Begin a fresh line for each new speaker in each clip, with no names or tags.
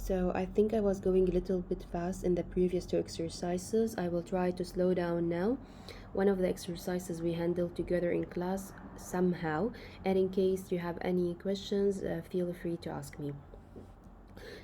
So I think I was going a little bit fast in the previous two exercises. I will try to slow down now. One of the exercises we handled together in class somehow, and in case you have any questions, feel free to ask me.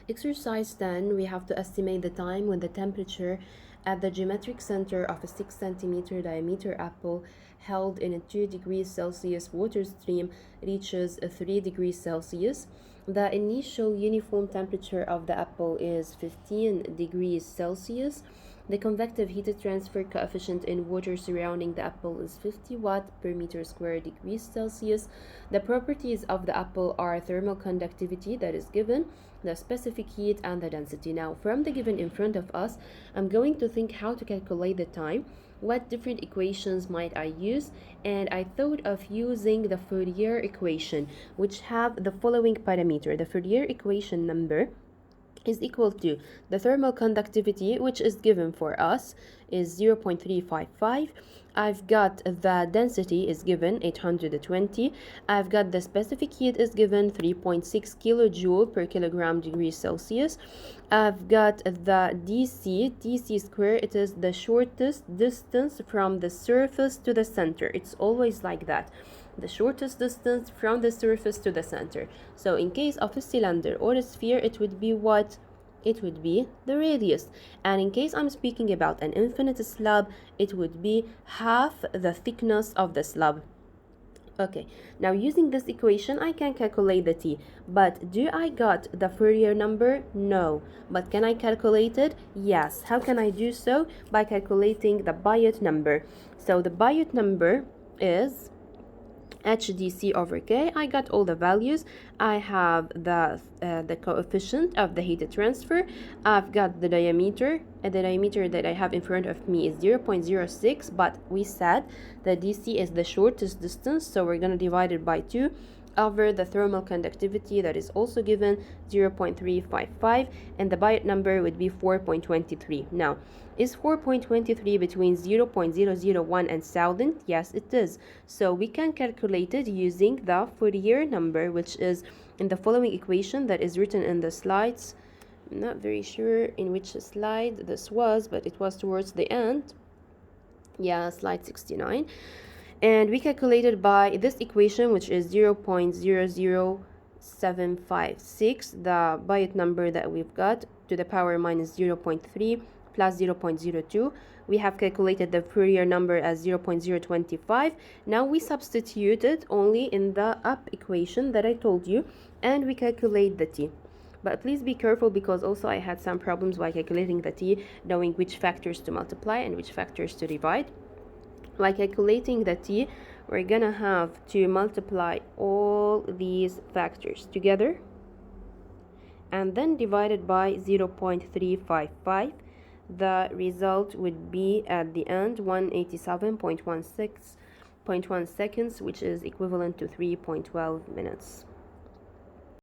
Exercise 10, we have to estimate the time when the temperature at the geometric center of a 6 centimeter diameter apple held in a 2 degrees Celsius water stream reaches 3 degrees Celsius. The initial uniform temperature of the apple is 15 degrees Celsius. The convective heat transfer coefficient in water surrounding the apple is 50 watt per meter square degrees Celsius. The properties of the apple are thermal conductivity, that is given, the specific heat, and the density. Now, from the given in front of us, I'm going to think how to calculate the time. What different equations might I use? And I thought of using the Fourier equation, which have the following parameter. The Fourier equation number is equal to the thermal conductivity, which is given for us, is 0.355. I've got the density is given 820. I've got the specific heat is given 3.6 kilojoule per kilogram degree Celsius. I've got the dc square. It is the shortest distance from the surface to the center. It's always like that, the shortest distance from the surface to the center. So in case of a cylinder or a sphere, it would be what? It would be the radius. And in case I'm speaking about an infinite slab, it would be half the thickness of the slab. Okay, now using this equation, I can calculate the t. But do I got the Fourier number? No. But can I calculate it? Yes. How can I do so? By calculating the Biot number. So the Biot number is HDC over K. I got all the values. I have the coefficient of the heat transfer. I've got the diameter. The diameter that I have in front of me is 0.06, but we said that DC is the shortest distance, so we're going to divide it by 2 over the thermal conductivity that is also given 0.355, and the Biot number would be 4.23. Now, is 4.23 between 0.001 and 1000? Yes, it is. So we can calculate it using the Fourier number, which is in the following equation that is written in the slides. I'm not very sure in which slide this was, but it was towards the end. Yeah, slide 69. And we calculated by this equation, which is 0.00756, the Biot number that we've got, to the power minus 0.3 plus 0.02. We have calculated the Fourier number as 0.025. Now we substitute it only in the up equation that I told you, and we calculate the t. But please be careful, because also I had some problems by calculating the t, knowing which factors to multiply and which factors to divide. By calculating the t, we're gonna have to multiply all these factors together and then divide it by 0.355. The result would be at the end 187.1 seconds, which is equivalent to 3.12 minutes.